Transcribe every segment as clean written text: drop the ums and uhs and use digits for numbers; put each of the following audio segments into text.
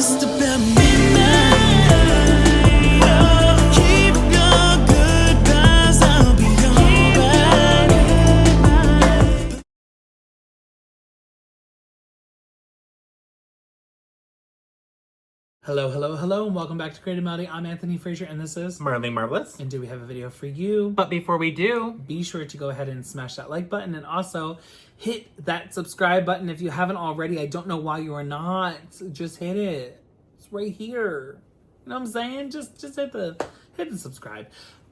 just about midnight. Keep your goodbyes, I'll be alright. Hello, and welcome back to Creative Melody. I'm Anthony Frazier, and this is Merlin Marvelous. And do we have a video for you? But before we do, Be sure to go ahead and smash that like button, and also hit that subscribe button if you haven't already. I don't know why you are not. Just hit it. It's right here. You know what I'm saying? Just hit the subscribe.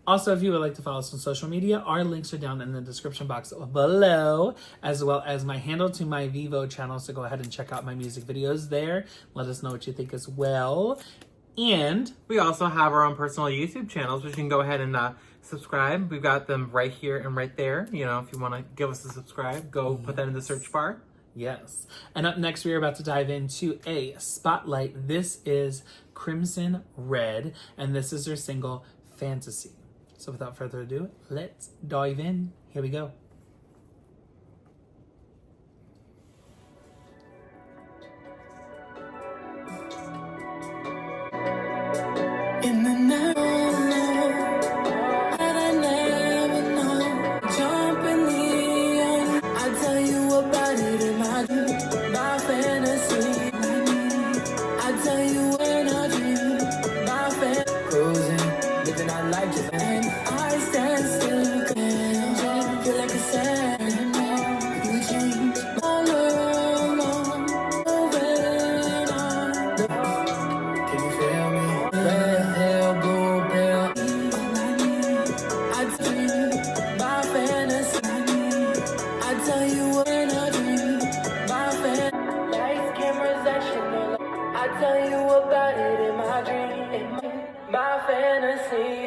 Also, if you would like to follow us on social media, our links are down in the description box below, as well as my handle to my Vivo channel. So go ahead and check out my music videos there. Let us know what you think as well. And we also have our own personal YouTube channels, which you can go ahead and subscribe. We've got them right here and right there. You know, if you want to give us a subscribe, go put that in the search bar. yes. And up next, we are about to dive into a spotlight. This is Crimson Red, and this is their single, Fantasy. So without further ado, let's dive in. Here we go. In the night, that I never know, jump in the end. I tell you about it in my dream, my fantasy. I tell you when I dream, my fantasy. Cruising, living our life just and I stand still, and feel like a sand. You change my world, moving on. Can you feel me? Red, pale, blue, pale. I dream my fantasy. I tell you when I dream my fantasy. Lights, cameras, action. I tell you about it in my dream, my fantasy.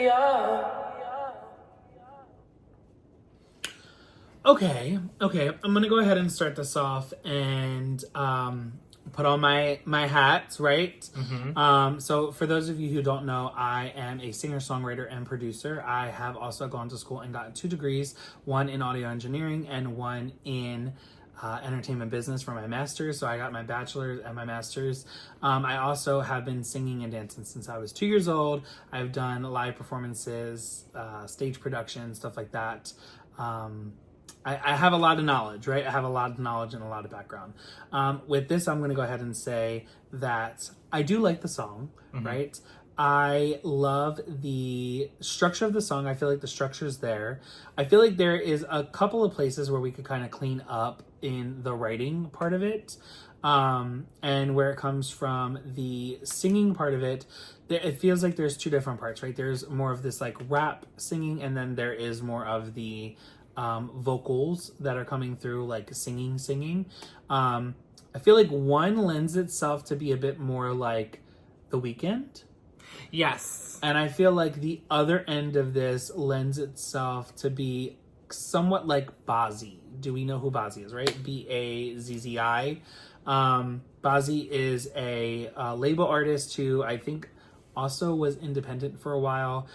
Okay. I'm gonna go ahead and start this off and put on my hats, right? Mm-hmm. So for those of you who don't know, I am a singer-songwriter and producer. I have also gone to school and gotten 2 degrees, one in audio engineering and one in entertainment business for my master's. So I got my bachelor's and my master's. I also have been singing and dancing since I was 2 years old. I've done live performances, stage production, stuff like that. I have a lot of knowledge, right? I have a lot of knowledge and a lot of background. With this, I'm going to go ahead and say that I do like the song, right? I love the structure of the song. I feel like the structure is there. I feel like there is a couple of places where we could kind of clean up in the writing part of it. And where it comes from the singing part of it, it feels like there's 2 different parts, right? There's more of this like rap singing, and then there is more of the vocals that are coming through, like singing. I feel like one lends itself to be a bit more like The Weeknd. Yes. And I feel like the other end of this lends itself to be somewhat like Bazzi. Do we know who Bazzi is, right? Bazzi. Bazzi is a label artist who I think also was independent for a while.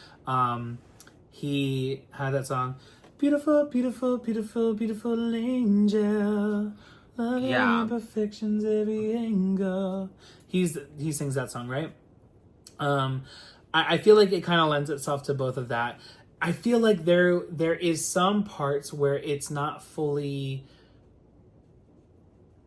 He had that song, Beautiful, beautiful, beautiful, beautiful angel. Love Yeah. imperfections every angle. He sings that song, right? I feel like it kind of lends itself to both of that. I feel like there is some parts where it's not fully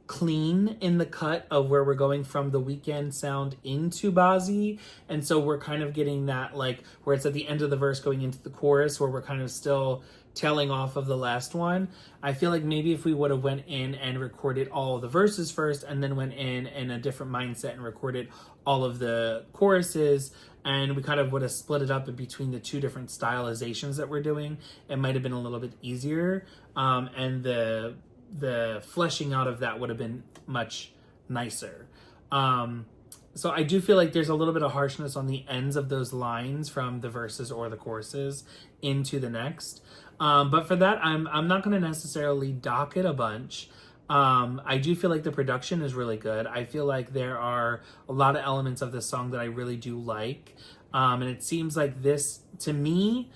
clean in the cut of where we're going from the Weeknd sound into Bazzi, and so we're kind of getting that like where it's at the end of the verse going into the chorus where we're kind of still tailing off of the last one. I feel like maybe if we would have went in and recorded all of the verses first and then went in a different mindset and recorded all of the choruses, and we kind of would have split it up in between the 2 different stylizations that we're doing, it might have been a little bit easier, and the fleshing out of that would have been much nicer. So I do feel like there's a little bit of harshness on the ends of those lines from the verses or the choruses into the next. But for that, I'm not going to necessarily dock it a bunch. I do feel like the production is really good. I feel like there are a lot of elements of this song that I really do like. And it seems like this, to me,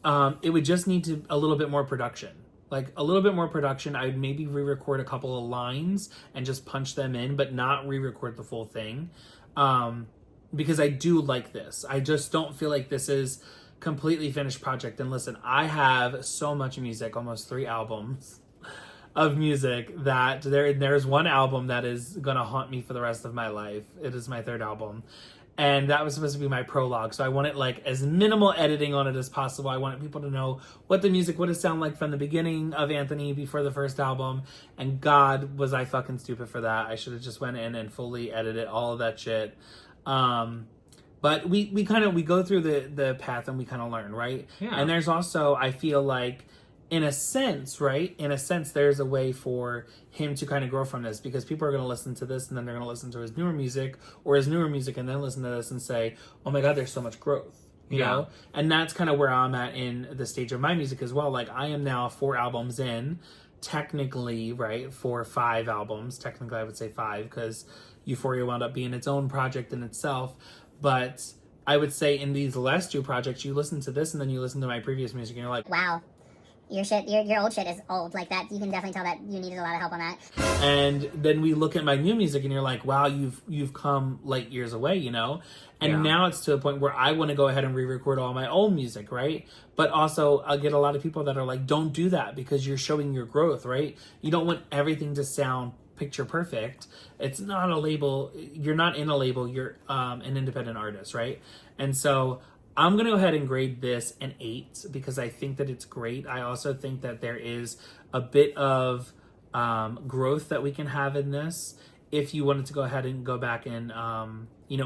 it would just need a little bit more production. like a little bit more production. I would maybe re-record a couple of lines and just punch them in, but not re-record the full thing. Because I do like this. I just don't feel like this is completely finished project. And listen, I have so much music, almost 3 albums of music, that there's one album that is gonna haunt me for the rest of my life. It is my 3rd album. And that was supposed to be my prologue. So I wanted like as minimal editing on it as possible. I wanted people to know what the music would have sounded like from the beginning of Anthony before the first album. And God, was I fucking stupid for that. I should have just went in and fully edited all of that shit. But we go through the path and we kind of learn, right? Yeah. And there's also, I feel like, in a sense, right? In a sense, there's a way for him to kind of grow from this, because people are going to listen to this and then they're going to listen to his newer music and then listen to this and say, oh my God, there's so much growth, you know? And that's kind of where I'm at in the stage of my music as well. Like, I am now 4 albums in, technically, right? 4 or 5 albums. Technically, I would say 5, because Euphoria wound up being its own project in itself. But I would say in these last 2 projects, you listen to this and then you listen to my previous music and you're like, wow, your old shit is old. Like that, you can definitely tell that you needed a lot of help on that. and then we look at my new music and you're like, wow, you've come light years away, you know? And now it's to a point where I want to go ahead and re-record all my old music, right? But also I'll get a lot of people that are like, don't do that, because you're showing your growth, right? You don't want everything to sound picture perfect. It's not a label. You're not in a label. You're an independent artist, right? And so I'm going to go ahead and grade this an 8, because I think that it's great. I also think that there is a bit of growth that we can have in this if you wanted to go ahead and go back and,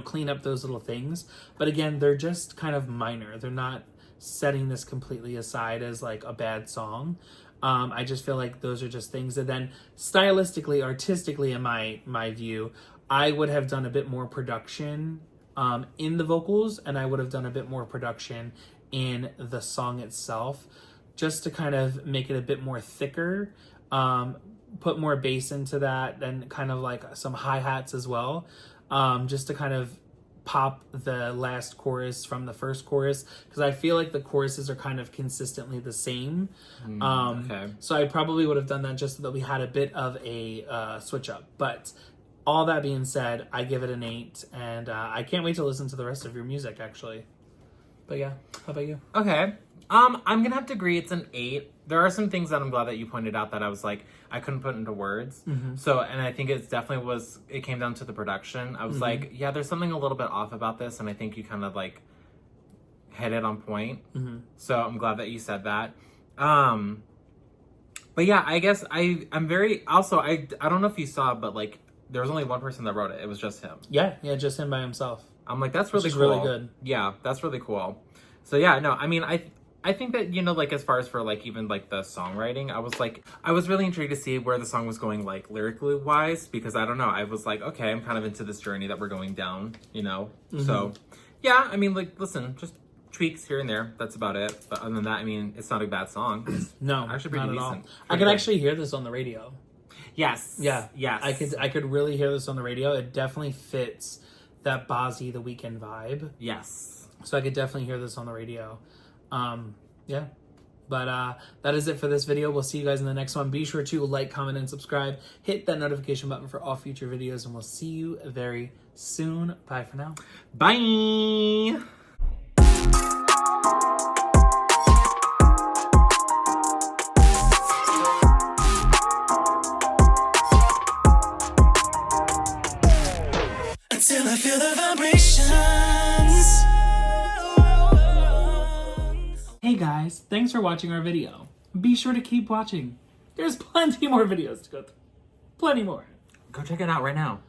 clean up those little things. But again, they're just kind of minor. They're not setting this completely aside as like a bad song. I just feel like those are just things that then stylistically, artistically, in my view, I would have done a bit more production in the vocals, and I would have done a bit more production in the song itself, just to kind of make it a bit more thicker, put more bass into that, and kind of like some hi-hats as well, just to kind of pop the last chorus from the first chorus, because I feel like the choruses are kind of consistently the same. So I probably would have done that just so that we had a bit of a switch up. But all that being said, I give it an 8, and I can't wait to listen to the rest of your music, actually. But yeah, how about you? Okay. I'm gonna have to agree it's an 8. There are some things that I'm glad that you pointed out that I was like, I couldn't put into words. So, and I think it came down to the production. I was like, yeah, there's something a little bit off about this, and I think you kind of like hit it on point. So I'm glad that you said that. But yeah, I guess I'm very, also, I don't know if you saw, but like, there was only one person that wrote it. It was just him. Yeah, just him by himself. I'm like, that's really cool. Really good. Yeah, that's really cool. So yeah, no, I mean, I think that, like, as far as for, like, even, like, the songwriting, I was really intrigued to see where the song was going, like, lyrically wise, because I don't know, I was like, okay, I'm kind of into this journey that we're going down, So, yeah, I mean, like, listen, just tweaks here and there, that's about it. But other than that, I mean, it's not a bad song. It's no, actually pretty not at decent. all. I could actually hear this on the radio. Yes. Yeah. Yes. I could really hear this on the radio. It definitely fits that Bozzy The Weeknd vibe. Yes. So I could definitely hear this on the radio. Yeah. But that is it for this video. We'll see you guys in the next one. Be sure to like, comment, and subscribe. Hit that notification button for all future videos, and we'll see you very soon. Bye for now. Bye. Until I feel the vibrations. Hey guys, thanks for watching our video. Be sure to keep watching. There's plenty more videos to go through. Plenty more. Go check it out right now.